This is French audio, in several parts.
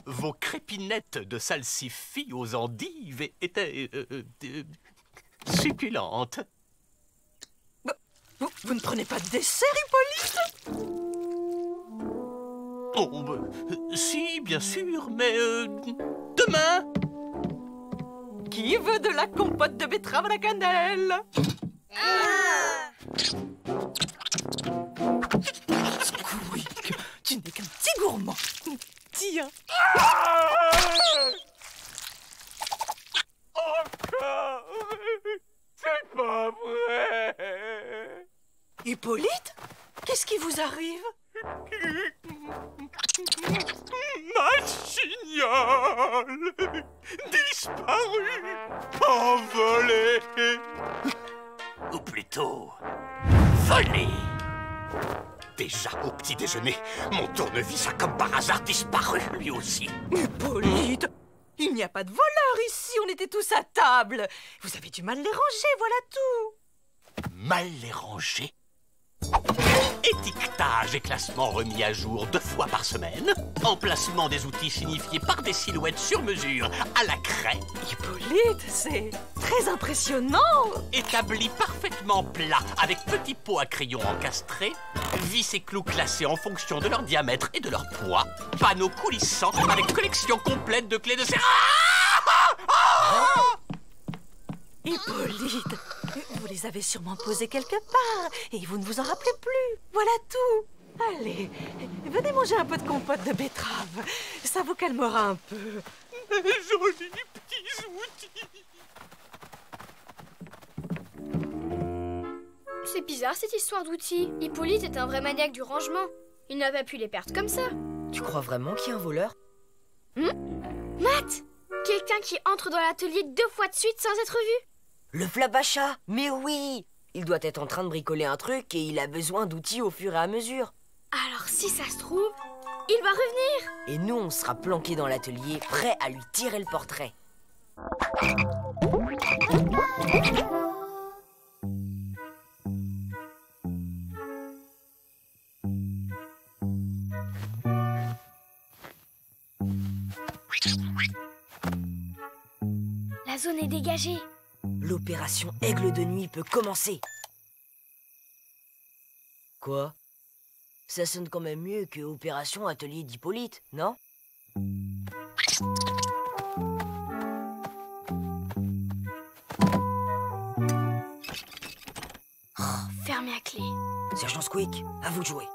Vos crépinettes de salsifis aux endives étaient succulentes. Vous ne prenez pas de dessert, Hippolyte? Oh, si, bien sûr, mais demain. Qui veut de la compote de betterave à la cannelle? Squeak, tu n'es qu'un petit gourmand. Tiens. Encore? C'est pas vrai. Hippolyte, qu'est-ce qui vous arrive? Ma chignole disparue, envolée, ou plutôt volée. Déjà au petit déjeuner, mon tournevis a comme par hasard disparu lui aussi. Hippolyte, il n'y a pas de voleurs ici, on était tous à table. Vous avez du mal les ranger, voilà tout. Mal les ranger. Étiquetage et classement remis à jour 2 fois par semaine. Emplacement des outils signifiés par des silhouettes sur mesure à la craie. Hippolyte, c'est très impressionnant. Établi parfaitement plat avec petits pots à crayon encastrés. Vis et clous classés en fonction de leur diamètre et de leur poids. Panneaux coulissants avec collection complète de clés de serrure. Hippolyte, vous les avez sûrement posés quelque part et vous ne vous en rappelez plus. Voilà tout. Allez, venez manger un peu de compote de betterave. Ça vous calmera un peu. Jolis petits outils. C'est bizarre cette histoire d'outils. Hippolyte est un vrai maniaque du rangement. Il n'a pas pu les perdre comme ça. Tu crois vraiment qu'il y a un voleur? Matt! Quelqu'un qui entre dans l'atelier 2 fois de suite sans être vu. Le Flapacha! Mais oui! Il doit être en train de bricoler un truc et il a besoin d'outils au fur et à mesure. Alors si ça se trouve, il va revenir. Et nous, on sera planqués dans l'atelier, prêts à lui tirer le portrait. La zone est dégagée. L'opération Aigle de nuit peut commencer. Quoi? Ça sonne quand même mieux que Opération Atelier d'Hippolyte, non? Fermé à clé. Sergent Squeak, à vous de jouer.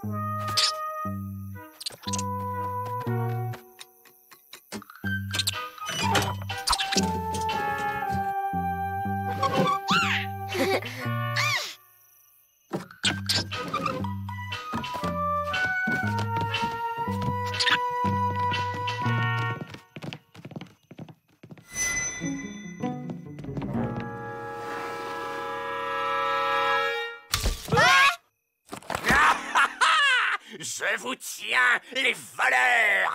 Je vous tiens, les voleurs.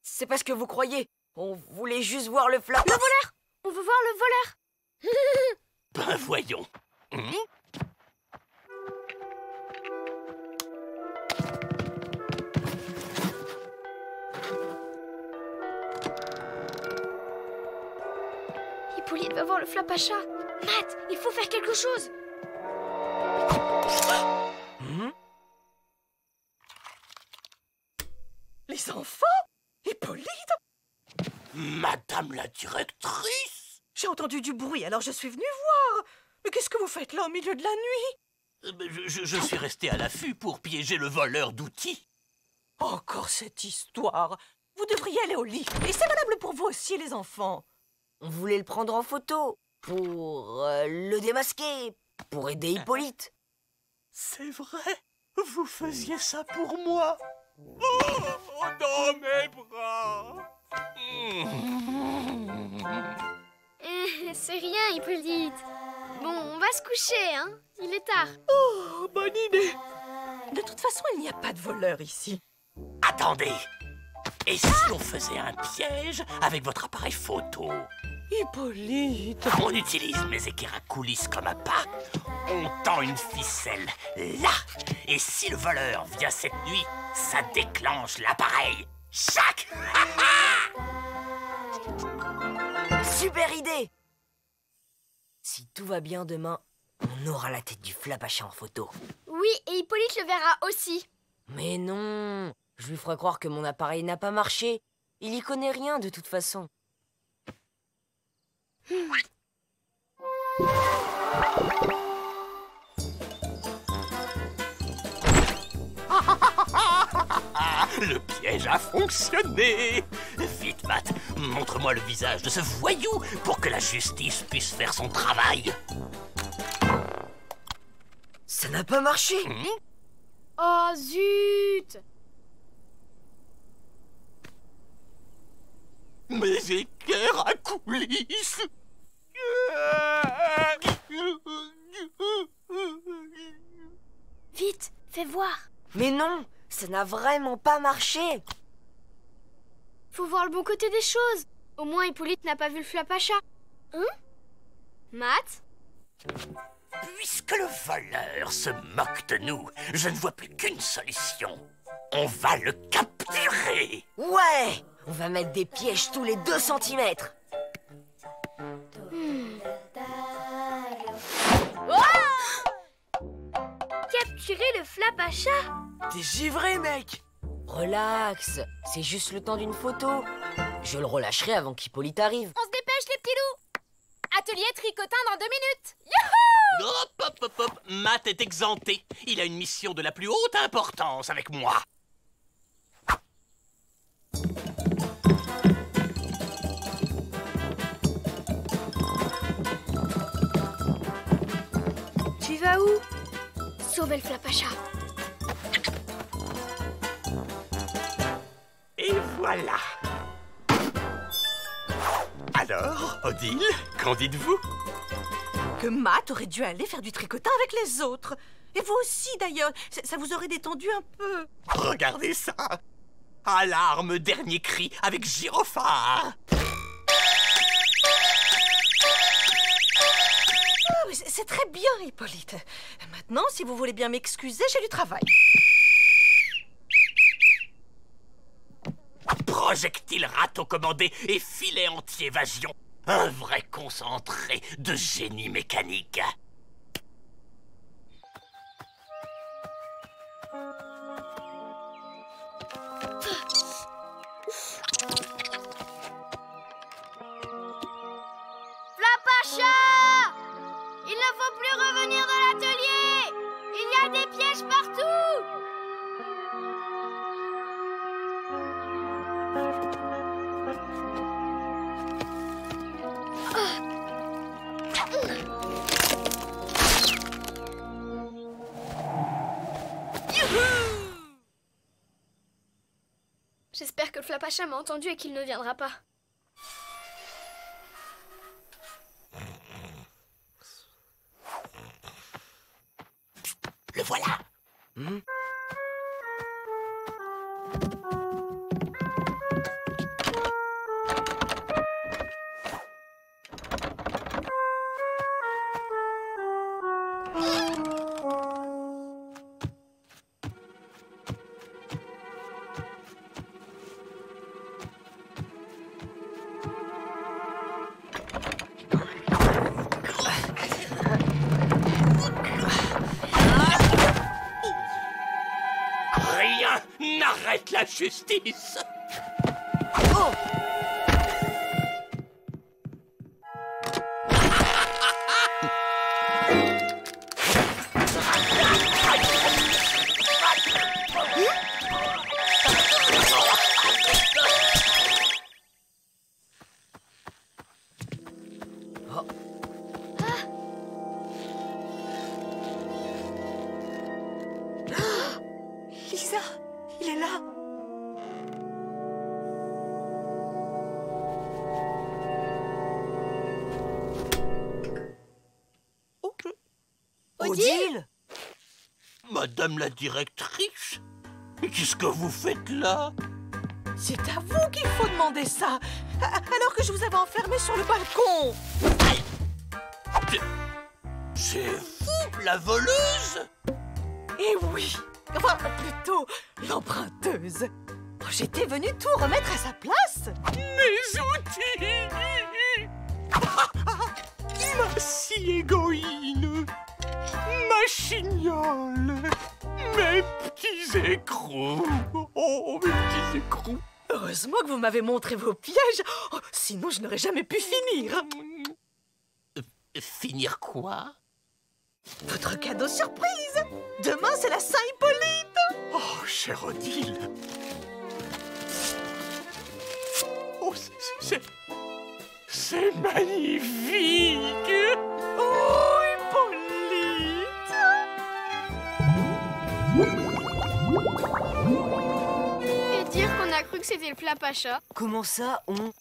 C'est pas ce que vous croyez. On voulait juste voir le flap. Le voleur! On veut voir le voleur. Ben voyons. Hippolyte va voir le Flapacha. Matt, il faut faire quelque chose. Les enfants? Hippolyte? Madame la directrice. J'ai entendu du bruit, alors je suis venue voir. Mais qu'est-ce que vous faites là au milieu de la nuit? Je suis resté à l'affût pour piéger le voleur d'outils. Encore cette histoire. Vous devriez aller au lit. Et c'est valable pour vous aussi, les enfants. On voulait le prendre en photo pour le démasquer, pour aider Hippolyte. C'est vrai? Vous faisiez ça pour moi? Oh, dans mes bras. C'est rien, Hippolyte. Bon, on va se coucher, hein. Il est tard. Oh, bonne idée. De toute façon, il n'y a pas de voleur ici. Attendez. Et si on faisait un piège avec votre appareil photo? Hippolyte. On utilise mes équerres à coulisses comme un pas. On tend une ficelle là. Et si le voleur vient cette nuit, ça déclenche l'appareil. Chac! Super idée! Si tout va bien demain, on aura la tête du Flapacha en photo. Oui, et Hippolyte le verra aussi. Mais non! Je lui ferai croire que mon appareil n'a pas marché. Il y connaît rien de toute façon. Le piège a fonctionné. Vite, Matt, montre-moi le visage de ce voyou pour que la justice puisse faire son travail. Ça n'a pas marché! Oh zut! Mes équerres à coulisses. Vite, fais voir. Mais non! Ça n'a vraiment pas marché! Faut voir le bon côté des choses. Au moins Hippolyte n'a pas vu le Flapacha. Hein? Matt? Puisque le voleur se moque de nous, je ne vois plus qu'une solution. On va le capturer. Ouais! On va mettre des pièges tous les 2 centimètres. Capturer le Flapacha? T'es givré, mec! Relax, c'est juste le temps d'une photo. Je le relâcherai avant qu'Hippolyte arrive. On se dépêche les petits loups. Atelier tricotin dans 2 minutes. Hop, hop, hop, hop. Matt est exempté. Il a une mission de la plus haute importance avec moi. Tu vas où? Sauver le Flapacha. Et voilà. Alors, Odile, qu'en dites-vous? Que Matt aurait dû aller faire du tricotin avec les autres. Et vous aussi, d'ailleurs. Ça vous aurait détendu un peu. Regardez ça. Alarme, dernier cri avec gyrophare. Ah, mais c'est très bien, Hippolyte. Maintenant, si vous voulez bien m'excuser, j'ai du travail. Projectile râteau commandé et filet anti-évasion. Un vrai concentré de génie mécanique. Flapacha! Il ne faut plus revenir de l'atelier! Il y a des pièges partout! J'espère que le Flapacha m'a entendu et qu'il ne viendra pas. Le voilà. Rien n'arrête la justice. Oh! Lisa, il est là. Odile! Madame la directrice, qu'est-ce que vous faites là? C'est à vous qu'il faut demander ça, alors que je vous avais enfermé sur le balcon. C'est vous, la voleuse? Eh oui, enfin, plutôt l'emprunteuse. J'étais venue tout remettre à sa place. Mes outils! Ma scie égoïne! Ma chignole! Mes petits écrous! Oh, mes petits écrous! Heureusement que vous m'avez montré vos pièges. Oh, sinon, je n'aurais jamais pu finir. Finir quoi? Votre cadeau surprise. Demain, c'est la Saint-Hippolyte. Oh, cher Odile! Oh, c'est magnifique! Oh, Hippolyte! Et dire qu'on a cru que c'était le Flapacha. Comment ça, on...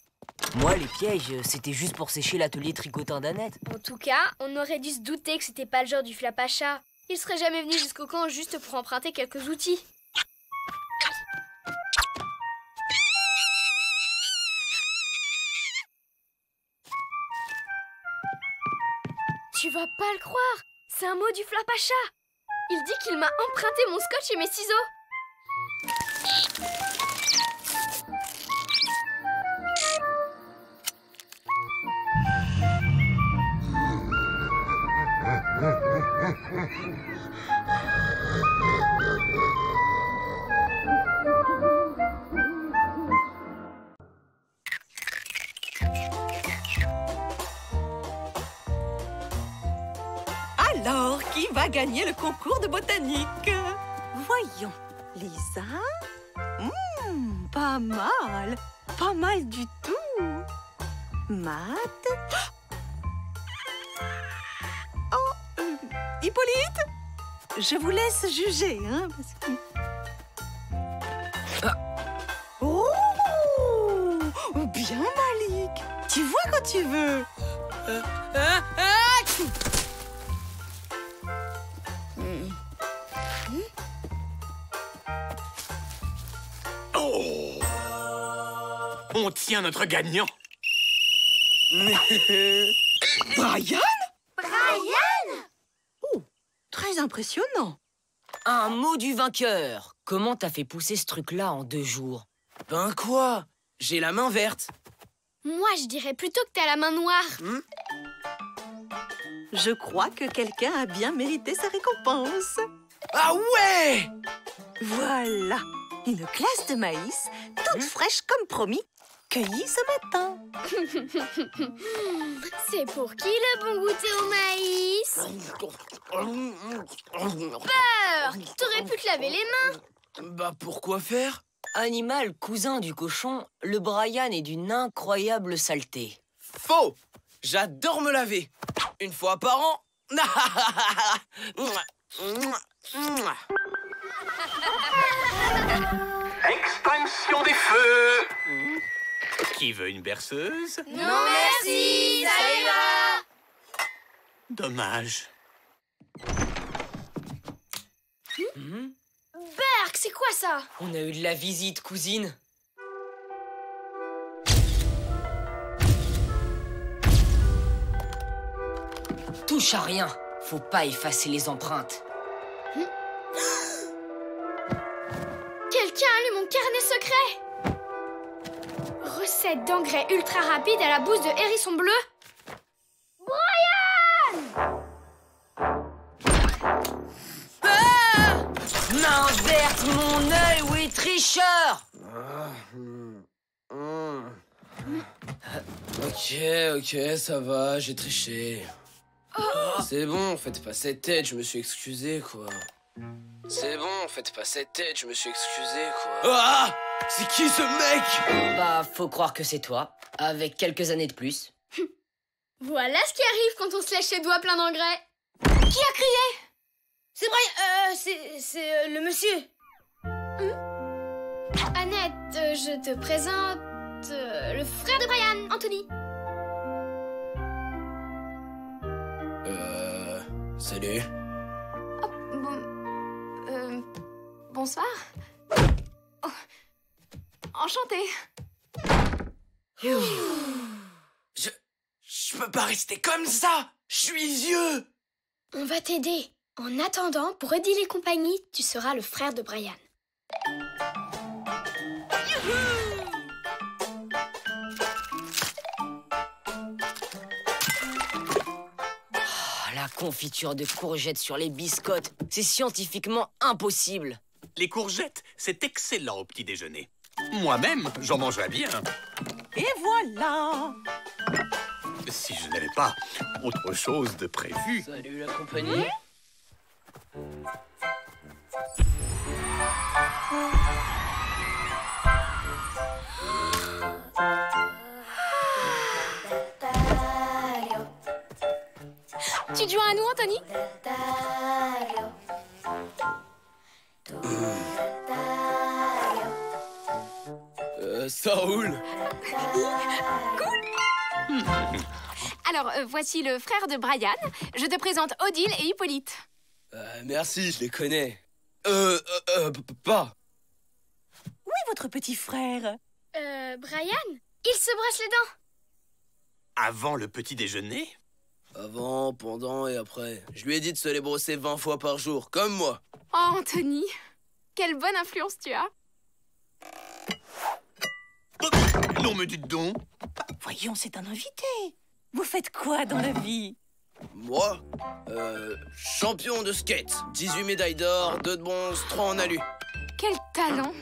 Moi, les pièges, c'était juste pour sécher l'atelier tricotin d'Annette. En tout cas, on aurait dû se douter que c'était pas le genre du Flapacha. Il serait jamais venu jusqu'au camp juste pour emprunter quelques outils. Tu vas pas le croire, c'est un mot du Flapacha. Il dit qu'il m'a emprunté mon scotch et mes ciseaux. Alors, qui va gagner le concours de botanique? Voyons, Lisa. Pas mal. Pas mal du tout. Matt. Oh, Hippolyte, je vous laisse juger, hein, parce que... Oh, bien, Malik. Tu vois quand tu veux. Oh! On tient notre gagnant! Brian? Brian! Oh, très impressionnant. Un mot du vainqueur. Comment t'as fait pousser ce truc-là en 2 jours? Ben quoi? J'ai la main verte. Moi, je dirais plutôt que t'as la main noire. Je crois que quelqu'un a bien mérité sa récompense. Ah ouais! Voilà, une glace de maïs, toute fraîche comme promis, cueillie ce matin. C'est pour qui le bon goûter au maïs? Peur! T'aurais pu te laver les mains. Bah pourquoi faire? Animal cousin du cochon, le Brian est d'une incroyable saleté. Faux! J'adore me laver. Une fois par an. Extinction des feux! Qui veut une berceuse? Non merci, ça ira. Dommage. Berk, c'est quoi ça? On a eu de la visite, cousine. Touche à rien. Faut pas effacer les empreintes. Quelqu'un a lu mon carnet secret. Recette d'engrais ultra rapide à la bouse de hérisson bleu. Main verte, mon œil, oui, tricheur! Ok, ça va, j'ai triché. C'est bon, faites pas cette tête, je me suis excusé, quoi. C'est bon, faites pas cette tête, je me suis excusé, quoi. Ah! C'est qui ce mec? Bah, faut croire que c'est toi, avec quelques années de plus. Voilà ce qui arrive quand on se lèche les doigts pleins d'engrais. Qui a crié? C'est Brian, c'est le monsieur. Annette, je te présente le frère de Brian, Anthony. Salut. Bonsoir. enchantée. Je peux pas rester comme ça. Je suis vieux. On va t'aider. En attendant, pour aider les compagnies, tu seras le frère de Brian. La confiture de courgettes sur les biscottes, c'est scientifiquement impossible. Les courgettes, c'est excellent au petit déjeuner. Moi-même, j'en mangerais bien. Et voilà. Si je n'avais pas autre chose de prévu. Salut la compagnie. Tu te joins à nous, Anthony? Ça roule. Alors, voici le frère de Brian. Je te présente Odile et Hippolyte. Merci, je les connais. Pas. Où est votre petit frère? Brian, il se brosse les dents. Avant le petit déjeuner? Avant, pendant et après. Je lui ai dit de se les brosser 20 fois par jour, comme moi. Oh, Anthony, quelle bonne influence tu as. Non, mais dites donc. Voyons, c'est un invité. Vous faites quoi dans la vie? Moi, champion de skate. 18 médailles d'or, 2 de bronze, 3 en alu. Quel talent.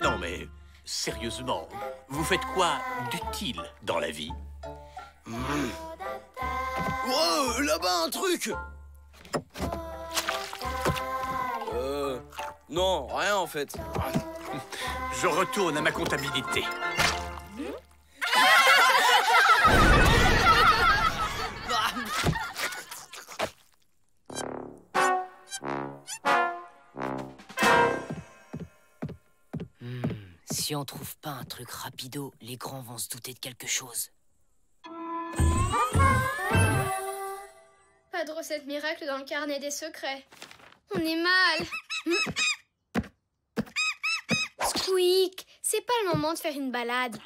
Non, mais sérieusement, vous faites quoi d'utile dans la vie? Wow, là-bas, un truc. Non, rien en fait. Je retourne à ma comptabilité. Si on trouve pas un truc rapido, les grands vont se douter de quelque chose. Pas de recette miracle dans le carnet des secrets. On est mal. Squeak, c'est pas le moment de faire une balade.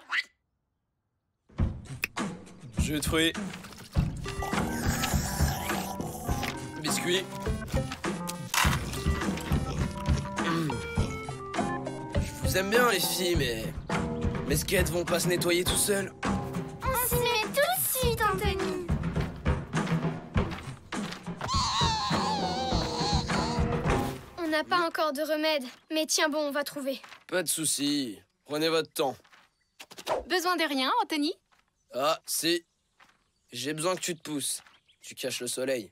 Jus de fruits. Biscuits. Je vous aime bien les filles, mais mes skates vont pas se nettoyer tout seuls. On s'y met tout de suite, Anthony. On n'a pas encore de remède, mais tiens bon, on va trouver. Pas de soucis. Prenez votre temps. Besoin de rien, Anthony? Ah, si. J'ai besoin que tu te pousses. Tu caches le soleil.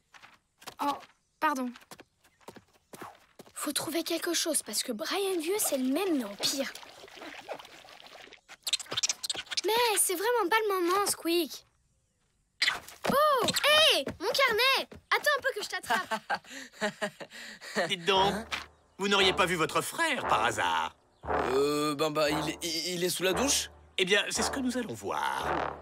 Oh, pardon. Faut trouver quelque chose, parce que Brian Vieux, c'est le même, mais en pire. Mais c'est vraiment pas le moment, Squeak. Oh, hé, mon carnet. Attends un peu que je t'attrape. Dites donc, vous n'auriez pas vu votre frère par hasard? Il est sous la douche? Eh bien, c'est ce que nous allons voir.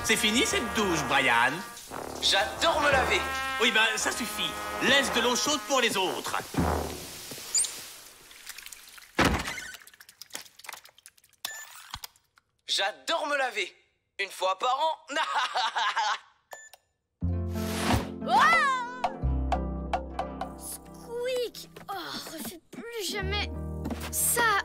C'est fini cette douche, Brian? J'adore me laver. Oui, ben, ça suffit. Laisse de l'eau chaude pour les autres. J'adore me laver. Une fois par an. Squeak, oh, refais plus jamais ça.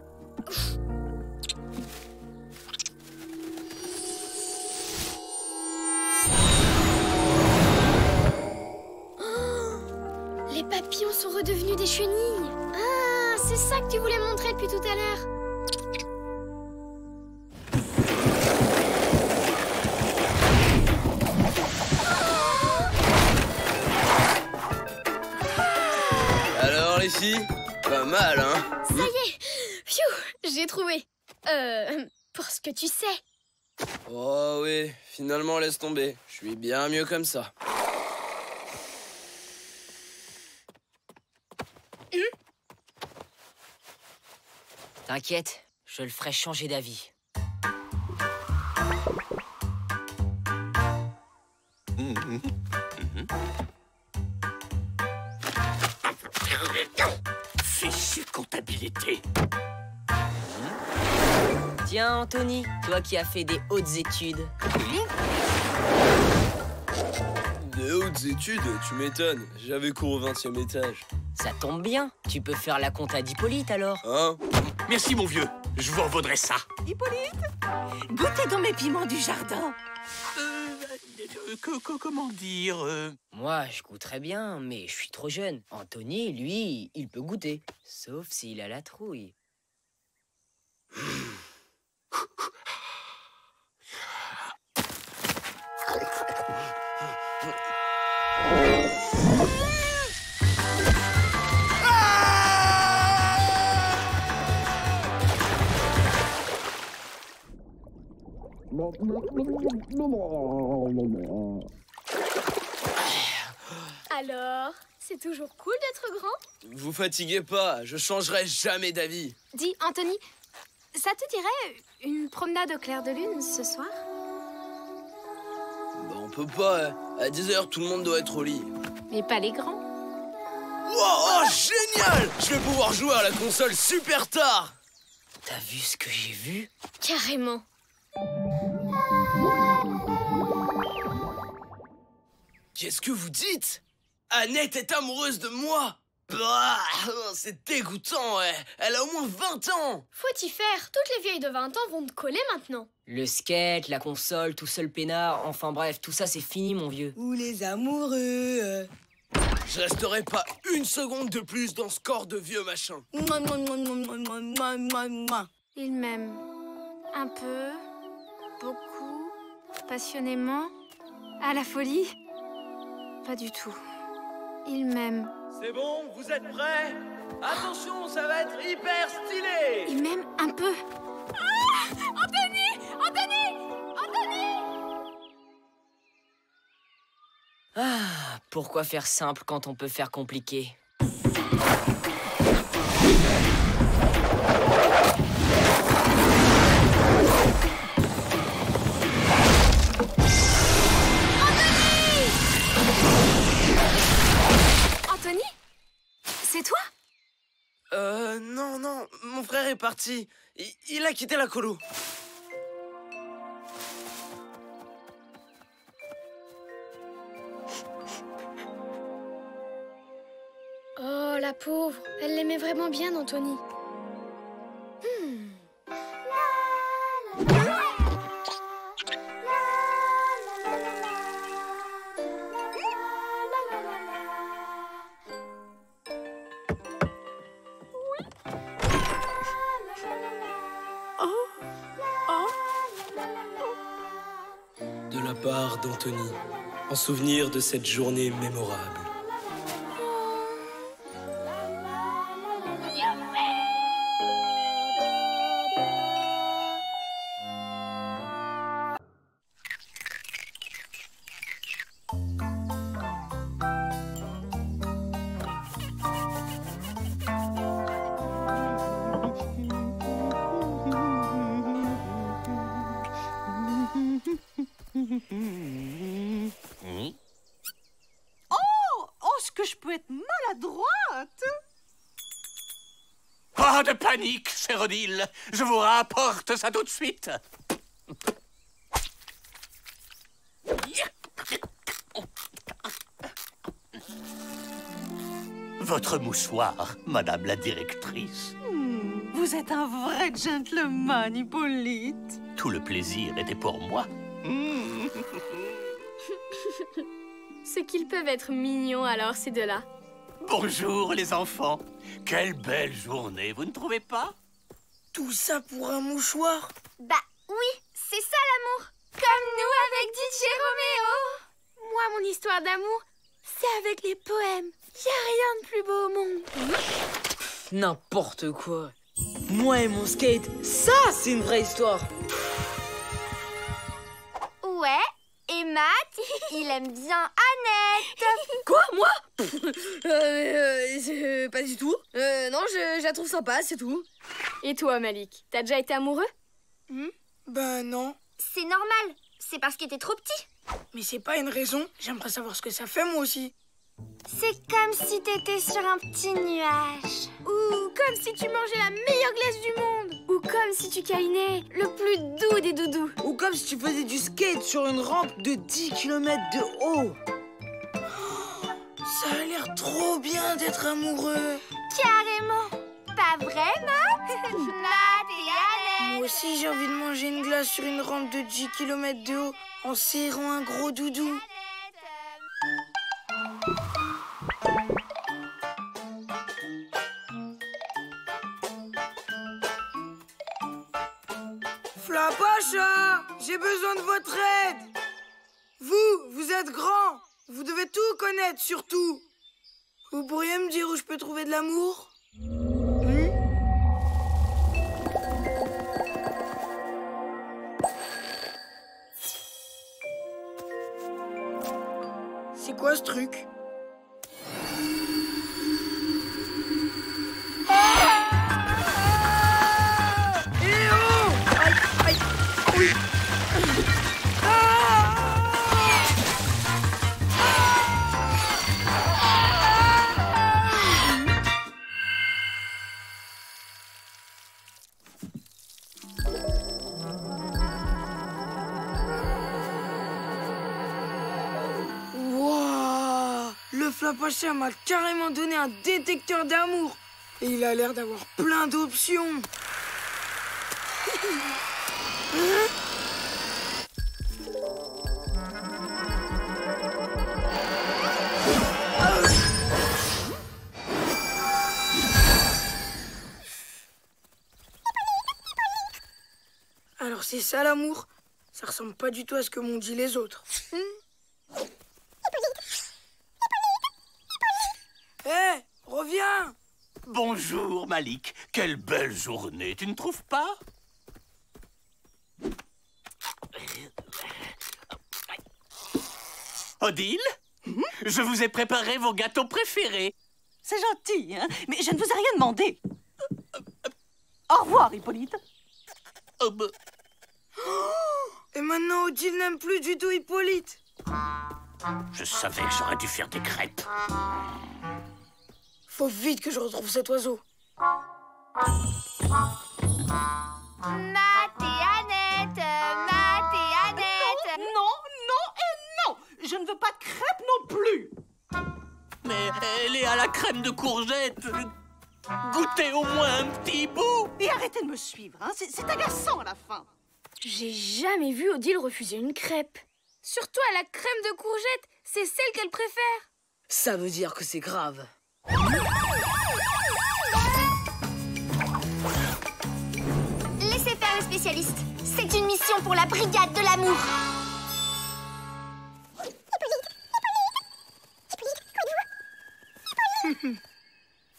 Les papillons sont redevenus des chenilles. Ah, c'est ça que tu voulais montrer depuis tout à l'heure. Alors les filles, pas mal, hein? Ça y est, pfiou, j'ai trouvé. Pour ce que tu sais. Oh oui, finalement laisse tomber. Je suis bien mieux comme ça. T'inquiète, je le ferai changer d'avis. Fichue comptabilité. Tiens, Anthony, toi qui as fait des hautes études. Des hautes études, tu m'étonnes. J'avais cours au 20e étage. Ça tombe bien, tu peux faire la compta d'Hippolyte alors. Hein? Merci, mon vieux. Je vous en vaudrai ça. Hippolyte, goûtez donc mes piments du jardin. Comment dire Moi, je goûterais bien, mais je suis trop jeune. Anthony, lui, il peut goûter. Sauf s'il a la trouille. Alors, c'est toujours cool d'être grand? Vous fatiguez pas, je changerai jamais d'avis. Dis, Anthony, ça te dirait une promenade au clair de lune ce soir? Bah on peut pas, hein. À 10h, tout le monde doit être au lit. Mais pas les grands. Wow, oh, génial! Je vais pouvoir jouer à la console super tard! T'as vu ce que j'ai vu? Carrément. Qu'est-ce que vous dites? Annette est amoureuse de moi! Bah, c'est dégoûtant, ouais. Elle a au moins 20 ans! Faut y faire. Toutes les vieilles de 20 ans vont te coller maintenant. Le skate, la console, tout seul peinard, enfin bref, tout ça c'est fini mon vieux. Ou les amoureux. Je resterai pas une seconde de plus dans ce corps de vieux machin. Mouah, mouah, mouah, mouah, mouah, mouah, mouah, mouah. Il m'aime. Un peu, beaucoup, passionnément, à la folie. Pas du tout. Il m'aime. C'est bon, vous êtes prêts? Attention, ça va être hyper stylé! Il m'aime un peu. Ah! Anthony! Anthony! Anthony! Ah, pourquoi faire simple quand on peut faire compliqué? Anthony? C'est toi? Non, mon frère est parti. Il a quitté la colo. Oh, la pauvre. Elle l'aimait vraiment bien, Anthony. De la part d'Anthony, en souvenir de cette journée mémorable. Est-ce que je peux être maladroite? Pas de panique, cher Odile. Je vous rapporte ça tout de suite. Votre mouchoir, madame la directrice. Vous êtes un vrai gentleman, Hippolyte. Tout le plaisir était pour moi. C'est qu'ils peuvent être mignons alors, ces deux-là. Bonjour, les enfants. Quelle belle journée, vous ne trouvez pas? Tout ça pour un mouchoir? Bah oui, c'est ça l'amour. Comme nous avec DJ Roméo. Moi, mon histoire d'amour, c'est avec les poèmes. Y a rien de plus beau au monde. N'importe quoi. Moi et mon skate, ça c'est une vraie histoire. Ouais, et Matt, il aime bien Annette. Quoi, moi? Pas du tout. Non, je la trouve sympa, c'est tout. Et toi, Malik, t'as déjà été amoureux? Ben non. C'est normal. C'est parce que t'es trop petit. Mais c'est pas une raison. J'aimerais savoir ce que ça fait, moi aussi. C'est comme si t'étais sur un petit nuage. Ou comme si tu mangeais la meilleure glace du monde. Ou comme si tu câlinais le plus doux des doudous. Ou comme si tu faisais du skate sur une rampe de 10 km de haut. Ça a l'air trop bien d'être amoureux. Carrément. Pas vrai, Matt? Matt et Annette. Moi aussi, j'ai envie de manger une glace sur une rampe de 10 km de haut en serrant un gros doudou. Flapacha, j'ai besoin de votre aide. Vous êtes grand. Vous devez tout connaître, surtout. Vous pourriez me dire où je peux trouver de l'amour? C'est quoi ce truc? Le Flapacha m'a carrément donné un détecteur d'amour. Et il a l'air d'avoir plein d'options. Alors c'est ça l'amour? Ça ressemble pas du tout à ce que m'ont dit les autres. Hé, reviens! Bonjour, Malik. Quelle belle journée, tu ne trouves pas? Odile, je vous ai préparé vos gâteaux préférés. C'est gentil, hein, mais je ne vous ai rien demandé. Au revoir, Hippolyte. Et maintenant, Odile n'aime plus du tout Hippolyte. Je savais que j'aurais dû faire des crêpes. Faut vite que je retrouve cet oiseau. Matt et Annette, Matt et Annette. Non, non et non. Je ne veux pas de crêpes non plus. Mais elle est à la crème de courgette. Goûtez au moins un petit bout. Et arrêtez de me suivre, hein. C'est agaçant à la fin. J'ai jamais vu Odile refuser une crêpe. Surtout à la crème de courgette, c'est celle qu'elle préfère. Ça veut dire que c'est grave. Laissez faire les spécialistes. C'est une mission pour la brigade de l'amour.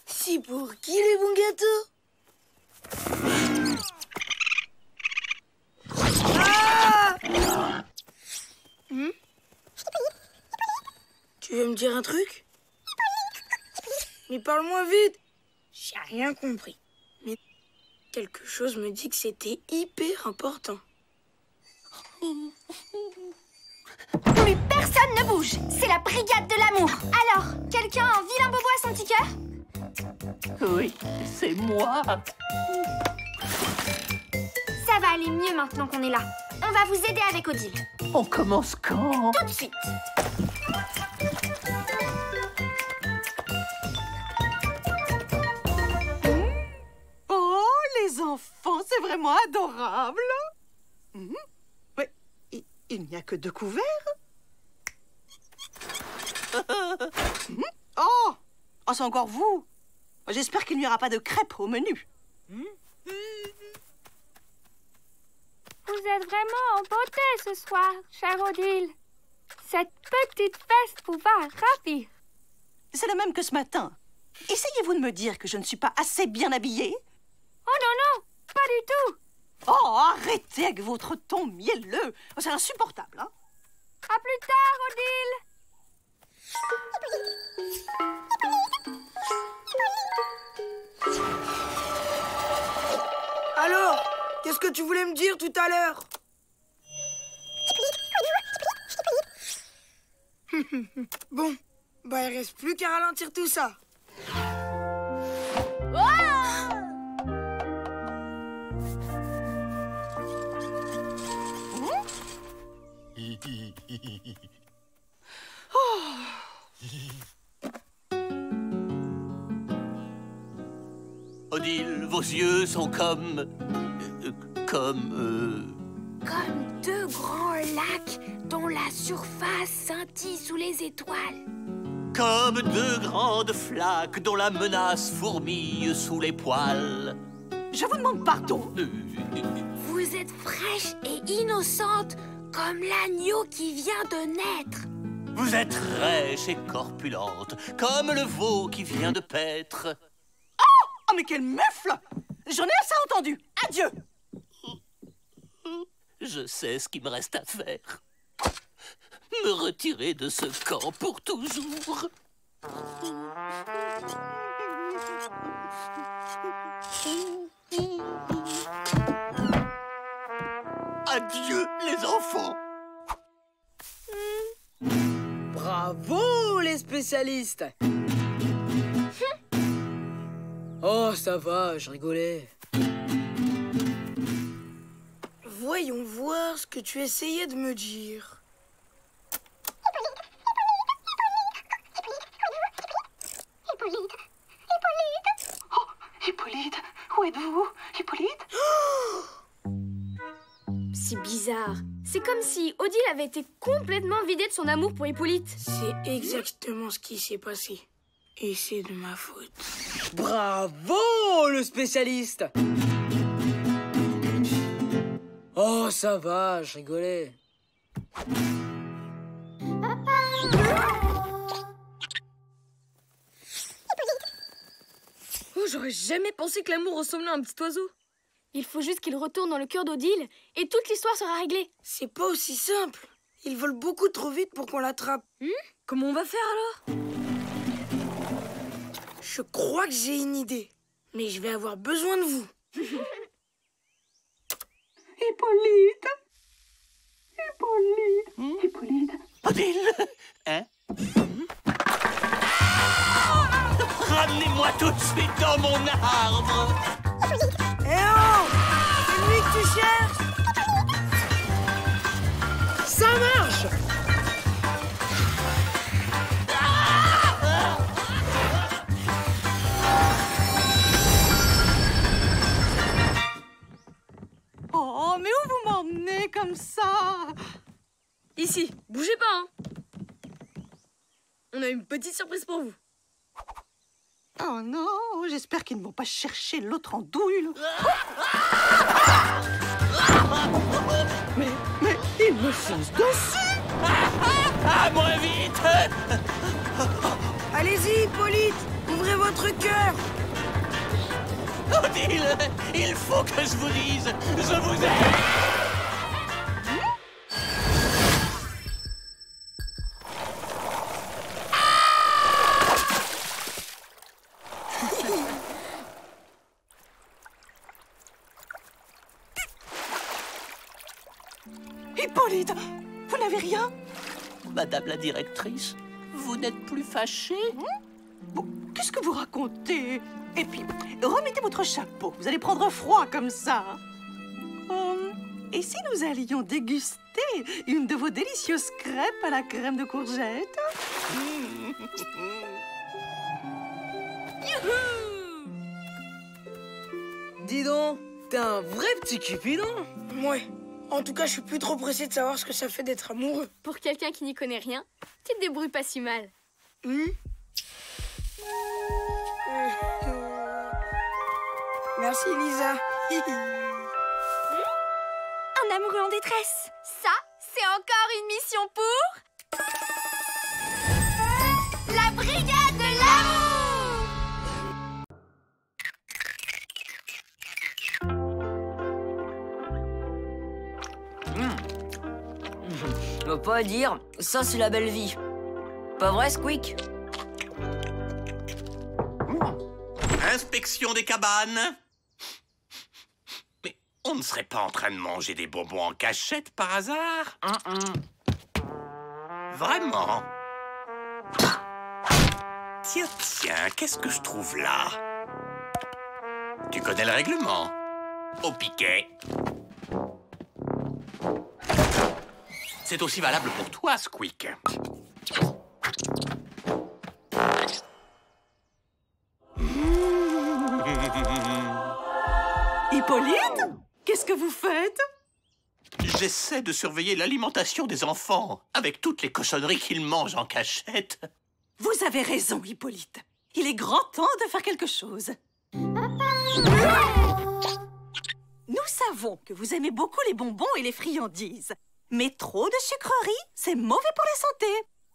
Si pour qui les bons gâteaux? Tu veux me dire un truc? Mais parle-moi vite. J'ai rien compris. Mais quelque chose me dit que c'était hyper important. Plus personne ne bouge. C'est la brigade de l'amour. Alors, quelqu'un a un vilain bobo à son petit cœur? Oui, c'est moi. Ça va aller mieux maintenant qu'on est là. On va vous aider avec Odile. On commence quand? Tout de suite. Oh, les enfants, c'est vraiment adorable. Mais il n'y a que 2 couverts. Oh, c'est encore vous. J'espère qu'il n'y aura pas de crêpes au menu. Vous êtes vraiment en beauté ce soir, chère Odile. Cette petite veste vous va ravir. C'est la même que ce matin. Essayez-vous de me dire que je ne suis pas assez bien habillée? Oh non, non, pas du tout. Oh, arrêtez avec votre ton mielleux. C'est insupportable, hein? À plus tard, Odile. Alors, qu'est-ce que tu voulais me dire tout à l'heure? Bon, bah il reste plus qu'à ralentir tout ça. Odile, vos yeux sont comme Comme deux grands lacs dont la surface scintille sous les étoiles. comme deux grandes flaques dont la menace fourmille sous les poils. Je vous demande pardon. Vous êtes fraîche et innocente comme l'agneau qui vient de naître. Vous êtes rêche et corpulente, comme le veau qui vient de paître. Oh, mais quelle mufle! J'en ai assez entendu. Adieu. Je sais ce qu'il me reste à faire. Me retirer de ce camp pour toujours. Adieu, les enfants. Bravo, les spécialistes. Oh, ça va, je rigolais. Voyons voir ce que tu essayais de me dire. Hippolyte, où êtes-vous? Hippolyte? C'est bizarre. C'est comme si Odile avait été complètement vidée de son amour pour Hippolyte. C'est exactement ce qui s'est passé. Et c'est de ma faute. Bravo, le spécialiste. Oh, ça va, je rigolais. Oh, j'aurais jamais pensé que l'amour ressemblait à un petit oiseau. Il faut juste qu'il retourne dans le cœur d'Odile et toute l'histoire sera réglée. C'est pas aussi simple. Il vole beaucoup trop vite pour qu'on l'attrape. Comment on va faire alors? Je crois que j'ai une idée. Mais je vais avoir besoin de vous. Hippolyte. Hippolyte. Hippolyte. Odile, hein? Ramenez-moi tout de suite dans mon arbre. Eh oh! C'est lui que tu cherches? Ça marche. Oh, mais où vous m'emmenez comme ça? Ici, bougez pas, hein. On a une petite surprise pour vous. Oh non, j'espère qu'ils ne vont pas chercher l'autre andouille. Mais ils me foncent dessus. Ah, moins vite. Allez-y, Hippolyte. Ouvrez votre cœur. Odile, il faut que je vous dise, je vous aime. Hippolyte, vous n'avez rien? Madame la directrice, vous n'êtes plus fâchée? Bon, qu'est-ce que vous racontez? Et puis, remettez votre chapeau. Vous allez prendre froid comme ça. Et si nous allions déguster une de vos délicieuses crêpes à la crème de courgette? Dis donc, t'es un vrai petit Cupidon. Ouais. En tout cas, je suis plus trop pressé de savoir ce que ça fait d'être amoureux. Pour quelqu'un qui n'y connaît rien, tu te débrouilles pas si mal. Merci, Lisa. Un amoureux en détresse. Ça, c'est encore une mission pour... la brigade de l'amour. Je peux pas dire, ça c'est la belle vie. Pas vrai, Squeak? Inspection des cabanes. Mais On ne serait pas en train de manger des bonbons en cachette par hasard? Vraiment? Tiens, qu'est-ce que je trouve là? Tu connais le règlement? Au piquet. C'est aussi valable pour toi, Squeak. Hippolyte? Qu'est-ce que vous faites? J'essaie de surveiller l'alimentation des enfants, avec toutes les cochonneries qu'ils mangent en cachette. Vous avez raison, Hippolyte. Il est grand temps de faire quelque chose. Nous savons que vous aimez beaucoup les bonbons et les friandises. Mais trop de sucreries, c'est mauvais pour la santé.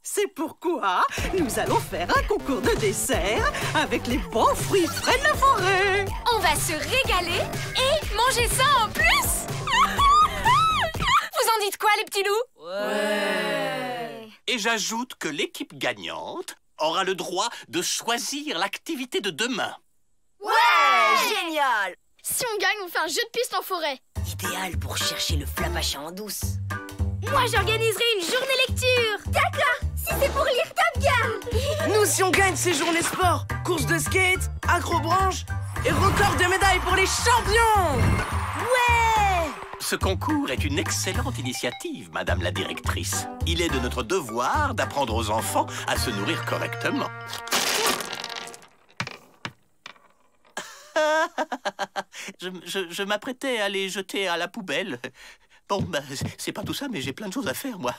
C'est pourquoi nous allons faire un concours de dessert avec les bons fruits frais de la forêt. On va se régaler et manger ça en plus. Vous en dites quoi, les petits loups? Ouais. Et j'ajoute que l'équipe gagnante aura le droit de choisir l'activité de demain. Génial! Si on gagne, on fait un jeu de piste en forêt. Idéal pour chercher le flapachin en douce. Moi, j'organiserai une journée lecture. D'accord, si c'est pour lire Top Gun. Nous, si on gagne ces journées sport, course de skate, acrobranche et record de médailles pour les champions. Ouais! Ce concours est une excellente initiative, Madame la directrice. Il est de notre devoir d'apprendre aux enfants à se nourrir correctement. Je m'apprêtais à les jeter à la poubelle. Bon, ben, c'est pas tout ça, mais j'ai plein de choses à faire, moi.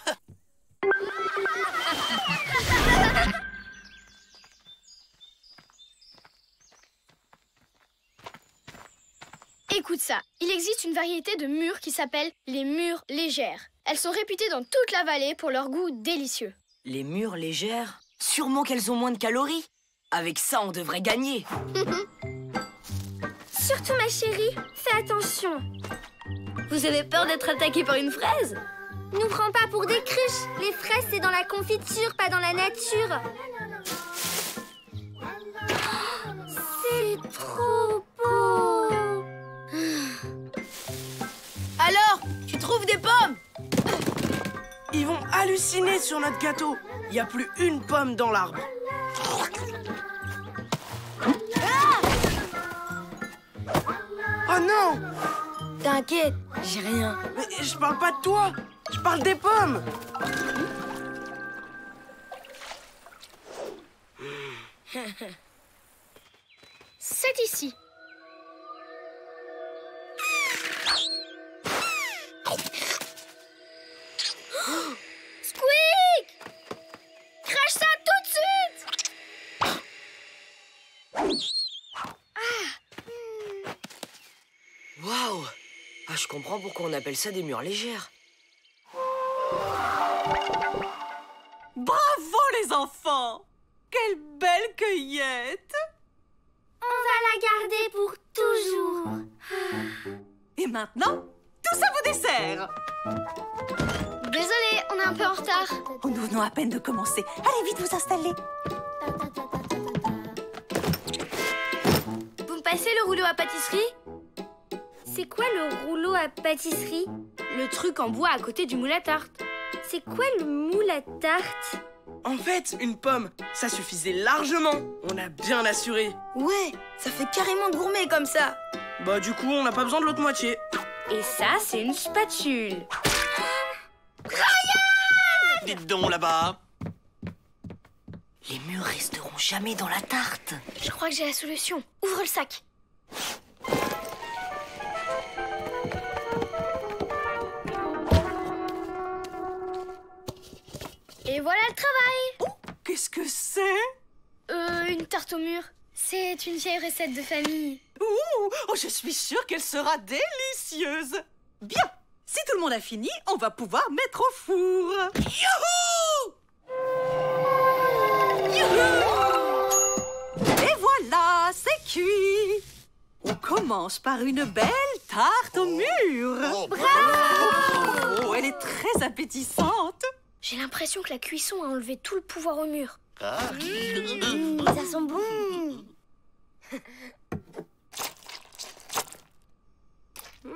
Écoute ça, il existe une variété de mûres qui s'appelle les mûres légères. Elles sont réputées dans toute la vallée pour leur goût délicieux. Les mûres légères? Sûrement qu'elles ont moins de calories. Avec ça, on devrait gagner. Surtout, ma chérie, fais attention. Vous avez peur d'être attaqué par une fraise? Nous prends pas pour des cruches. Les fraises, c'est dans la confiture, pas dans la nature. C'est trop beau. Alors, tu trouves des pommes? Ils vont halluciner sur notre gâteau. Il n'y a plus une pomme dans l'arbre. Oh non! T'inquiète, j'ai rien. Mais je parle pas de toi, je parle des pommes. C'est ici. Squeak! Crache ça tout de suite! Waouh! Ah, je comprends pourquoi on appelle ça des mûres légères. Bravo, les enfants! Quelle belle cueillette! On va la garder pour toujours. Et maintenant, tous à vos desserts! Désolée, on est un peu en retard. Oh, nous venons à peine de commencer. Allez vite vous installer. Vous me passez le rouleau à pâtisserie? C'est quoi le rouleau à pâtisserie? Le truc en bois à côté du moule à tarte. C'est quoi le moule à tarte? En fait, une pomme, ça suffisait largement. On a bien assuré. Ouais, ça fait carrément gourmet comme ça. Bah du coup, on n'a pas besoin de l'autre moitié. Et ça, c'est une spatule. Dites donc là-bas. Les mûres resteront jamais dans la tarte. Je crois que j'ai la solution. Ouvre le sac. Et voilà le travail. Qu'est-ce que c'est? Une tarte aux mûres. C'est une vieille recette de famille. Ouh, oh, je suis sûre qu'elle sera délicieuse. Bien, si tout le monde a fini, on va pouvoir mettre au four. Youhou! Et voilà, c'est cuit. On commence par une belle tarte aux mûres. Bravo! Oh, elle est très appétissante. J'ai l'impression que la cuisson a enlevé tout le pouvoir aux mûres. Ah. Ça sent bon. Et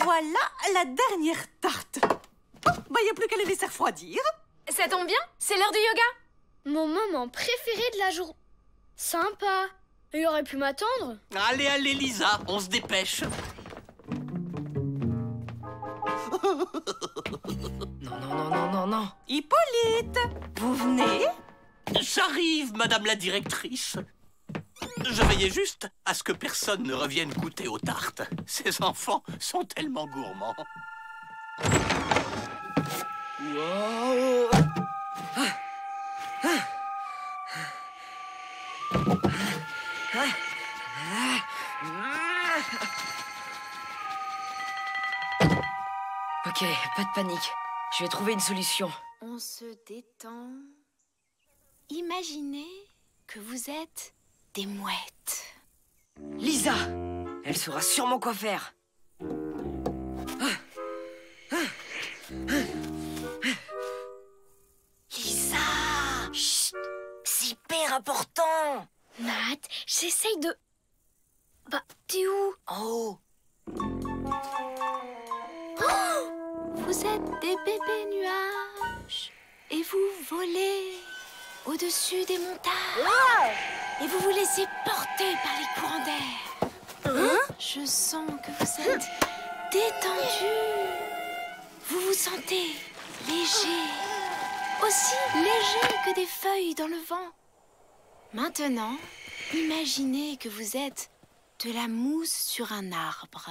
voilà la dernière tarte. Oh, bah, il n'y a plus qu'à les laisser refroidir. Ça tombe bien, c'est l'heure du yoga. Mon moment préféré de la journée. Sympa. Il aurait pu m'attendre. Allez, allez, Lisa, on se dépêche. Non. Hippolyte, vous venez? J'arrive, madame la directrice. Je veillais juste à ce que personne ne revienne goûter aux tartes. Ces enfants sont tellement gourmands. Wow. Ok, pas de panique. Je vais trouver une solution. On se détend. Imaginez que vous êtes des mouettes. Lisa, elle saura sûrement quoi faire. Lisa, chut, c'est hyper important. Matt, j'essaye de... Bah, t'es où? En haut. Vous êtes des bébés nuages et vous volez au-dessus des montagnes et vous vous laissez porter par les courants d'air. Je sens que vous êtes détendus. Vous vous sentez léger, aussi léger que des feuilles dans le vent. Maintenant, imaginez que vous êtes de la mousse sur un arbre.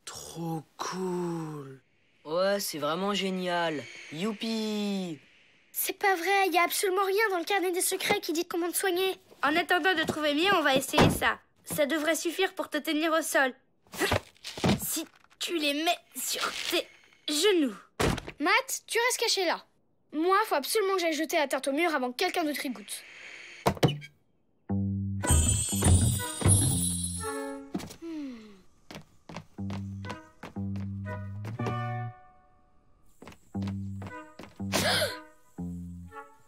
Trop cool. Ouais, c'est vraiment génial. Youpi. C'est pas vrai, il y a absolument rien dans le carnet des secrets qui dit comment te soigner. En attendant de trouver mieux, on va essayer ça. Ça devrait suffire pour te tenir au sol. Si tu les mets sur tes genoux. Matt, tu restes caché là. Moi, faut absolument que j'aille jeter la tarte au mur avant que quelqu'un d'autre y goûte.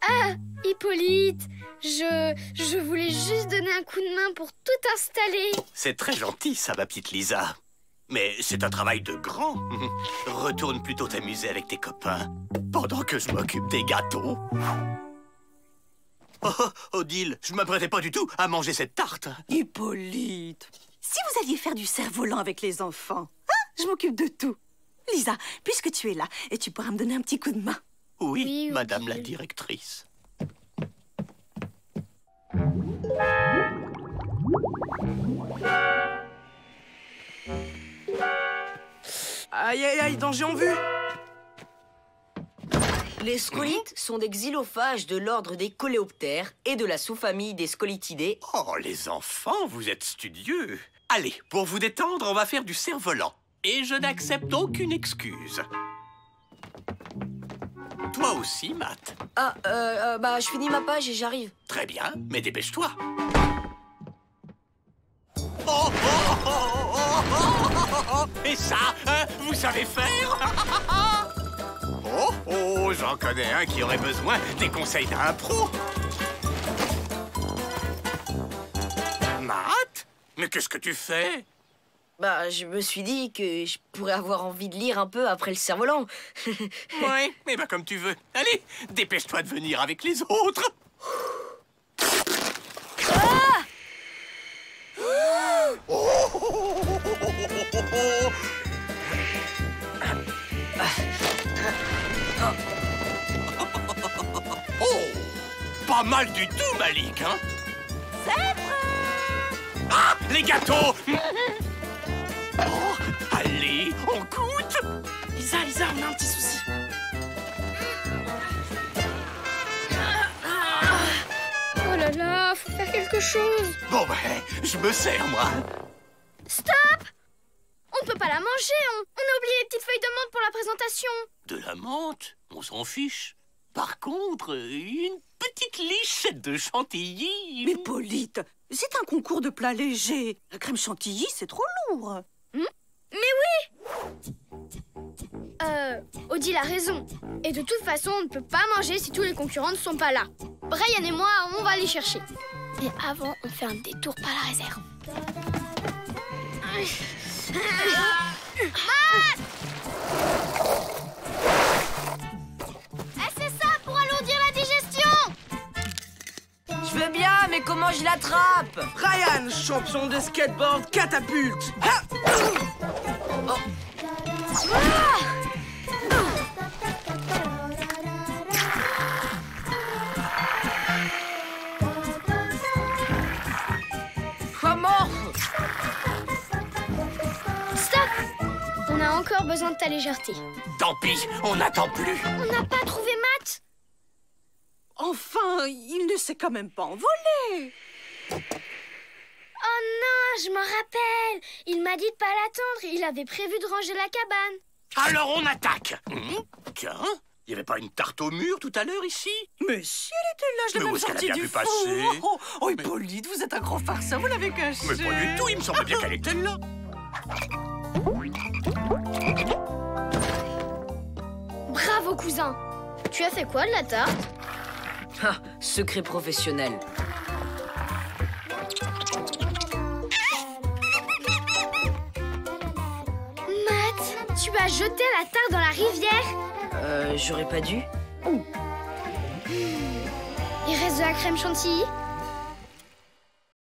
Ah, Hippolyte, je voulais juste donner un coup de main pour tout installer. C'est très gentil, ça, ma petite Lisa. Mais c'est un travail de grand. Retourne plutôt t'amuser avec tes copains, pendant que je m'occupe des gâteaux. Oh, Odile, je m'apprêtais pas du tout à manger cette tarte. Hippolyte, si vous alliez faire du cerf-volant avec les enfants, je m'occupe de tout. Lisa, puisque tu es là, et tu pourras me donner un petit coup de main. Oui, madame la directrice. Aïe, aïe, aïe, danger en vue. Les scolites sont des xylophages de l'ordre des coléoptères et de la sous-famille des scolitidés. Oh, les enfants, vous êtes studieux. Allez, pour vous détendre, on va faire du cerf-volant. Et je n'accepte aucune excuse. Toi aussi, Matt. Bah, je finis ma page et j'arrive. Très bien, mais dépêche-toi. Oh, oh, oh, oh, oh, oh, oh. Et ça, vous savez faire? Oh, oh, j'en connais un qui aurait besoin des conseils d'un pro. Matt? Mais qu'est-ce que tu fais? Bah, je me suis dit que je pourrais avoir envie de lire un peu après le cerf-volant. Ouais, mais bah comme tu veux. Allez, dépêche-toi de venir avec les autres. Ah! Oh, pas mal du tout, Malik, hein? C'est prêt! Ah, les gâteaux! Oh, allez, on goûte! Lisa, on a un petit souci. Oh là là, faut faire quelque chose. Bon, ben, je me sers, moi. Stop! On ne peut pas la manger, on a oublié les petites feuilles de menthe pour la présentation. De la menthe, on s'en fiche. Par contre, une petite lichette de chantilly. Mais Hippolyte, c'est un concours de plats légers. La crème chantilly, c'est trop lourd. Mais oui! Odile a raison. Et de toute façon, on ne peut pas manger si tous les concurrents ne sont pas là. Brian et moi, on va les chercher. Mais avant, on fait un détour par la réserve. C'est ça pour alourdir la digestion. Je veux bien, mais comment je l'attrape? Ryan, champion de skateboard catapulte. Ah! Comment? Stop! On a encore besoin de ta légèreté. Tant pis, on n'attend plus. On n'a pas trouvé Matt. Enfin, il ne s'est quand même pas envolé. Oh non, je m'en rappelle. Il m'a dit de pas l'attendre. Il avait prévu de ranger la cabane. Alors on attaque. Tiens, il n'y avait pas une tarte au mur tout à l'heure ici? Mais si elle était là, je l'ai Mais où même est-ce qu'elle a sortie bien du pu four. passer? Oh, Hippolyte, vous êtes un gros farceur, vous l'avez caché. Mais pas du tout, il me semble bien qu'elle était là. Bravo, cousin. Tu as fait quoi de la tarte? Ah, secret professionnel. Matt, tu as jeté la tarte dans la rivière? J'aurais pas dû. Il reste de la crème chantilly?